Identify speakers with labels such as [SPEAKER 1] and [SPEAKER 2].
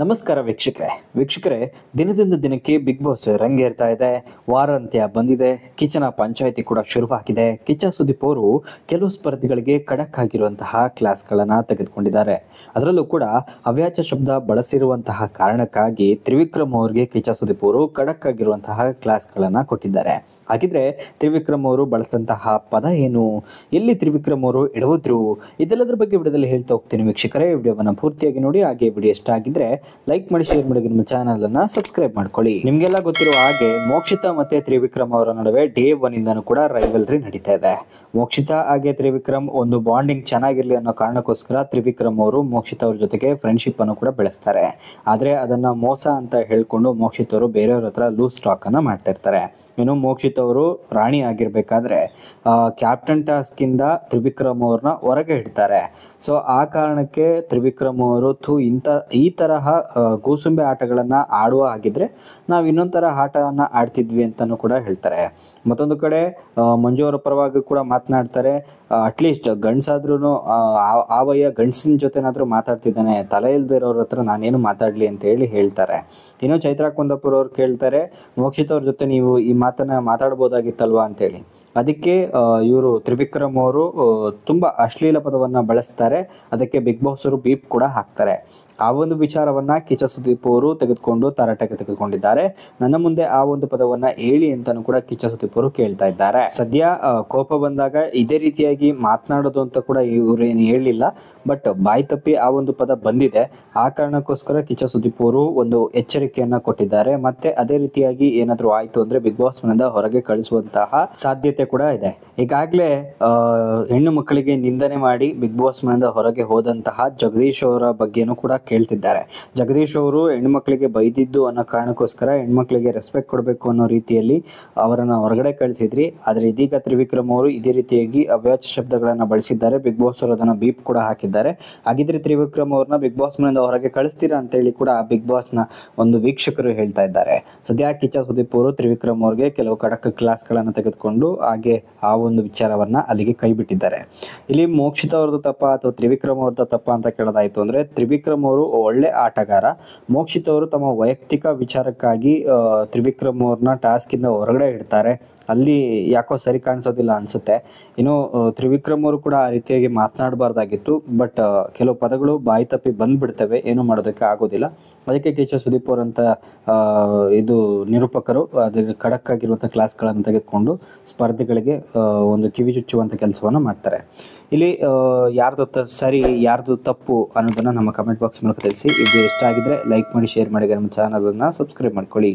[SPEAKER 1] ನಮಸ್ಕಾರ ವೀಕ್ಷಕರೇ ದಿನದಿಂದ ದಿನಕ್ಕೆ ಬಿಗ್ ಬಾಸ್ ರಂಗೇರ್ತಾ ಇದೆ. ವಾರಾಂತ್ಯ ಬಂದಿದೆ. ಕಿಚ್ಚನ ಪಂಚಾಯಿತಿ ಕೂಡ ಶುರುವಾಗಿದೆ. ಕಿಚ್ಚ ಸುದೀಪ್ ಅವರು ಕೆಲವು ಸ್ಪರ್ಧಿಗಳಿಗೆ ಖಡಕ್ ಆಗಿರುವಂತಹ ಕ್ಲಾಸ್ಗಳನ್ನು ತೆಗೆದುಕೊಂಡಿದ್ದಾರೆ. ಅದರಲ್ಲೂ ಕೂಡ ಅವ್ಯಾಚ ಶಬ್ದ ಬಳಸಿರುವಂತಹ ಕಾರಣಕ್ಕಾಗಿ ತ್ರಿವಿಕ್ರಮ್ ಅವರಿಗೆ ಕಿಚ್ಚ ಸುದೀಪ್ ಅವರು ಖಡಕ್ ಆಗಿರುವಂತಹ ಕ್ಲಾಸ್ಗಳನ್ನು ಕೊಟ್ಟಿದ್ದಾರೆ. ಹಾಗಿದ್ರೆ ತ್ರಿವಿಕ್ರಮ್ ಅವರು ಬಳಸಿದಂತಹ ಪದ ಏನು, ಎಲ್ಲಿ ತ್ರಿವಿಕ್ರಮ್ ಅವರು ಎಡವುದ್ರು, ಇದೆಲ್ಲದರ ಬಗ್ಗೆ ವಿಡಿಯೋದಲ್ಲಿ ಹೇಳ್ತಾ ಹೋಗ್ತೀನಿ ವೀಕ್ಷಕರೇ. ವಿಡಿಯೋವನ್ನು ಪೂರ್ತಿಯಾಗಿ ನೋಡಿ. ಹಾಗೆ ವಿಡಿಯೋ ಇಷ್ಟ ಆಗಿದ್ರೆ ಲೈಕ್ ಮಾಡಿ, ಶೇರ್ ಮಾಡಿ, ನಿಮ್ಮ ಚಾನಲ್ ಅನ್ನ ಸಬ್ಸ್ಕ್ರೈಬ್ ಮಾಡ್ಕೊಳ್ಳಿ. ನಿಮ್ಗೆಲ್ಲ ಗೊತ್ತಿರುವ ಹಾಗೆ ಮೋಕ್ಷಿತಾ ಮತ್ತೆ ತ್ರಿವಿಕ್ರಮ್ ಅವರ ನಡುವೆ ಡೇ 1 ಇಂದನೂ ಕೂಡ ರೈವಲ್ರಿ ನಡೀತಾ ಇದೆ. ಮೋಕ್ಷಿತಾ ಹಾಗೆ ತ್ರಿವಿಕ್ರಮ್ ಒಂದು ಬಾಂಡಿಂಗ್ ಚೆನ್ನಾಗಿರ್ಲಿ ಅನ್ನೋ ಕಾರಣಕ್ಕೋಸ್ಕರ ತ್ರಿವಿಕ್ರಮ್ ಅವರು ಮೋಕ್ಷಿತಾ ಅವ್ರ ಜೊತೆಗೆ ಫ್ರೆಂಡ್ಶಿಪ್ ಅನ್ನು ಕೂಡ ಬೆಳೆಸ್ತಾರೆ. ಆದ್ರೆ ಅದನ್ನ ಮೋಸ ಅಂತ ಹೇಳ್ಕೊಂಡು ಮೋಕ್ಷಿತ್ ಅವರು ಬೇರೆಯವ್ರ ಹತ್ರ ಲೂಸ್ ಟಾಕ್ ಅನ್ನ ಮಾಡ್ತಾ ಇರ್ತಾರೆ. ಇನ್ನು ಮೋಕ್ಷಿತ್ ಅವರು ರಾಣಿ ಆಗಿರ್ಬೇಕಾದ್ರೆ ಕ್ಯಾಪ್ಟನ್ ಟಾಸ್ಕ್ ಇಂದ ತ್ರಿವಿಕ್ರಮ್ ಅವ್ರನ್ನ ಹೊರಗೆ ಇಡ್ತಾರೆ. ಸೊ ಆ ಕಾರಣಕ್ಕೆ ತ್ರಿವಿಕ್ರಮ್ ಅವರು ಈ ತರಹ ಕೂಸುಂಬೆ ಆಟಗಳನ್ನ ಆಡುವ ಹಾಗಿದ್ರೆ ನಾವು ಇನ್ನೊಂದು ತರ ಆಟವನ್ನ ಆಡ್ತಿದ್ವಿ ಅಂತಾನು ಕೂಡ ಹೇಳ್ತಾರೆ. ಮತ್ತೊಂದು ಕಡೆ ಮಂಜು ಅವರ ಪರವಾಗಿ ಕೂಡ ಮಾತನಾಡ್ತಾರೆ. ಅಟ್ಲೀಸ್ಟ್ ಗಂಡ್ಸಾದ್ರೂ ಆವಯ್ಯ ಗಂಡಸಿನ ಜೊತೆನಾದ್ರೂ ಮಾತಾಡ್ತಿದ್ದಾನೆ, ತಲೆ ಇಲ್ದಿರೋರ ಹತ್ರ ನಾನೇನು ಮಾತಾಡ್ಲಿ ಅಂತ ಹೇಳ್ತಾರೆ. ಇನ್ನು ಚೈತ್ರಾ ಕುಂದಾಪುರ ಅವ್ರು ಕೇಳ್ತಾರೆ, ಮೋಕ್ಷಿತ್ ಅವ್ರ ಜೊತೆ ನೀವು ಈ ಮಾತನ್ನ ಮಾತಾಡ್ಬೋದಾಗಿತ್ತಲ್ವಾ ಅಂತೇಳಿ. ಅದಕ್ಕೆ ಇವರು ತ್ರಿವಿಕ್ರಮ್ ಅವರು ತುಂಬಾ ಅಶ್ಲೀಲ ಪದವನ್ನ ಬಳಸ್ತಾರೆ. ಅದಕ್ಕೆ ಬಿಗ್ ಬಾಸ್ ಅವರು ಬೀಪ್ ಕೂಡ ಹಾಕ್ತಾರೆ. ಆ ಒಂದು ವಿಚಾರವನ್ನ ಕಿಚ್ಚ ಸುದೀಪ್ ಅವರು ತರಾಟೆಗೆ ತೆಗೆದುಕೊಂಡಿದ್ದಾರೆ. ನನ್ನ ಮುಂದೆ ಆ ಒಂದು ಪದವನ್ನ ಹೇಳಿ ಅಂತಾನು ಕೂಡ ಕಿಚ್ಚ ಸುದೀಪ್ ಅವರು ಕೇಳ್ತಾ ಇದ್ದಾರೆ. ಸದ್ಯ ಕೋಪ ಬಂದಾಗ ಇದೇ ರೀತಿಯಾಗಿ ಮಾತನಾಡೋದು ಅಂತ ಕೂಡ ಇವ್ರೇನು ಹೇಳಿಲ್ಲ, ಬಟ್ ಬಾಯಿ ತಪ್ಪಿ ಆ ಒಂದು ಪದ ಬಂದಿದೆ. ಆ ಕಾರಣಕ್ಕೋಸ್ಕರ ಕಿಚ್ಚ ಸುದೀಪ್ ಅವರು ಒಂದು ಎಚ್ಚರಿಕೆಯನ್ನ ಕೊಟ್ಟಿದ್ದಾರೆ. ಮತ್ತೆ ಅದೇ ರೀತಿಯಾಗಿ ಏನಾದ್ರು ಆಯ್ತು ಅಂದ್ರೆ ಬಿಗ್ ಬಾಸ್ ಮನೆಯಿಂದ ಹೊರಗೆ ಕಳಿಸುವಂತಹ ಸಾಧ್ಯತೆ ಕೂಡ ಇದೆ. ಈಗಾಗಲೇ ಹೆಣ್ಣು ಮಕ್ಕಳಿಗೆ ನಿಂದನೆ ಮಾಡಿ ಬಿಗ್ ಬಾಸ್ ಮನೆಯಿಂದ ಹೊರಗೆ ಹೋದಂತಹ ಜಗದೀಶ್ ಅವರ ಬಗ್ಗೆನೂ ಕೂಡ ಕೇಳ್ತಿದ್ದಾರೆ. ಜಗದೀಶ್ ಅವರು ಹೆಣ್ಮಕ್ಳಿಗೆ ಬೈದಿದ್ದು ಅನ್ನೋ ಕಾರಣಕ್ಕೋಸ್ಕರ ಹೆಣ್ಮಕ್ಳಿಗೆ ರೆಸ್ಪೆಕ್ಟ್ ಕೊಡಬೇಕು ಅನ್ನೋ ರೀತಿಯಲ್ಲಿ ಅವರನ್ನ ಹೊರಗಡೆ ಕಳಿಸಿದ್ರಿ. ಆದ್ರೆ ಇದೀಗ ತ್ರಿವಿಕ್ರಮ್ ಅವರು ಇದೇ ರೀತಿಯಾಗಿ ಅವ್ಯಾಚ ಶಬ್ದಗಳನ್ನ ಬಳಸಿದ್ದಾರೆ. ಬಿಗ್ ಬಾಸ್ ಅವರು ಅದನ್ನ ಬೀಪ್ ಕೂಡ ಹಾಕಿದ್ದಾರೆ. ಹಾಗಿದ್ರೆ ತ್ರಿವಿಕ್ರಮ್ ಅವ್ರನ್ನ ಬಿಗ್ ಬಾಸ್ ಮನೆಯಿಂದ ಹೊರಗೆ ಕಳಿಸ್ತೀರಾ ಅಂತ ಹೇಳಿ ಕೂಡ ಬಿಗ್ ಬಾಸ್ ನ ಒಂದು ವೀಕ್ಷಕರು ಹೇಳ್ತಾ ಇದ್ದಾರೆ. ಸದ್ಯ ಕಿಚ್ಚ ಸುದೀಪ್ ಅವರು ತ್ರಿವಿಕ್ರಮ್ ಅವ್ರಿಗೆ ಕೆಲವು ಖಡಕ್ ಕ್ಲಾಸ್ಗಳನ್ನ ತೆಗೆದುಕೊಂಡು ಹಾಗೆ ಆ ಒಂದು ವಿಚಾರವನ್ನ ಅಲ್ಲಿಗೆ ಕೈ ಬಿಟ್ಟಿದ್ದಾರೆ. ಇಲ್ಲಿ ಮೋಕ್ಷಿತ ಅವ್ರದ್ದು ತಪ್ಪ ಅಥವಾ ತ್ರಿವಿಕ್ರಮ್ ಅವ್ರದ್ದು ತಪ್ಪ ಅಂತ ಕೇಳೋದಾಯ್ತು ಅಂದ್ರೆ ತ್ರಿವಿಕ್ರಮ್ ಅವರು ಒಳ್ಳೆ ಆಟಗಾರ. ಮೋಕ್ಷಿತ್ ಅವರು ತಮ್ಮ ವೈಯಕ್ತಿಕ ವಿಚಾರಕ್ಕಾಗಿ ತ್ರಿವಿಕ್ರಮ್ ಅವ್ರನ್ನ ಟಾಸ್ಕ್ ಇಂದ ಹೊರಗಡೆ ಇಡ್ತಾರೆ. ಅಲ್ಲಿ ಯಾಕೋ ಸರಿ ಕಾಣಿಸೋದಿಲ್ಲ ಅನ್ಸುತ್ತೆ. ಇನ್ನು ತ್ರಿವಿಕ್ರಮ್ ಅವರು ಕೂಡ ಆ ರೀತಿಯಾಗಿ ಮಾತನಾಡಬಾರ್ದಾಗಿತ್ತು, ಬಟ್ ಕೆಲವು ಪದಗಳು ಬಾಯಿ ತಪ್ಪಿ ಬಂದ್ಬಿಡ್ತವೆ, ಏನು ಮಾಡೋದಕ್ಕೆ ಆಗೋದಿಲ್ಲ. ಅದಕ್ಕೆ ಕಿಚ್ಚ ಸುದೀಪ್ ಅವರಂತ ಇದು ನಿರೂಪಕರು ಅದ್ರ ಖಡಕ್ ಆಗಿರುವಂಥ ಕ್ಲಾಸ್ಗಳನ್ನು ತೆಗೆದುಕೊಂಡು ಸ್ಪರ್ಧಿಗಳಿಗೆ ಒಂದು ಕಿವಿ ಚುಚ್ಚುವಂಥ ಕೆಲಸವನ್ನು ಮಾಡ್ತಾರೆ. ಇಲ್ಲಿ ಯಾರ್ದು ಸರಿ ಯಾರ್ದು ತಪ್ಪು ಅನ್ನೋದನ್ನ ನಮ್ಮ ಕಮೆಂಟ್ ಬಾಕ್ಸ್ ಮೂಲಕ ತಿಳಿಸಿ. ಇದು ಇಷ್ಟ ಆಗಿದ್ರೆ ಲೈಕ್ ಮಾಡಿ, ಶೇರ್ ಮಾಡಿ, ನಮ್ಮ ಚಾನಲನ್ನು ಸಬ್ಸ್ಕ್ರೈಬ್ ಮಾಡ್ಕೊಳ್ಳಿ.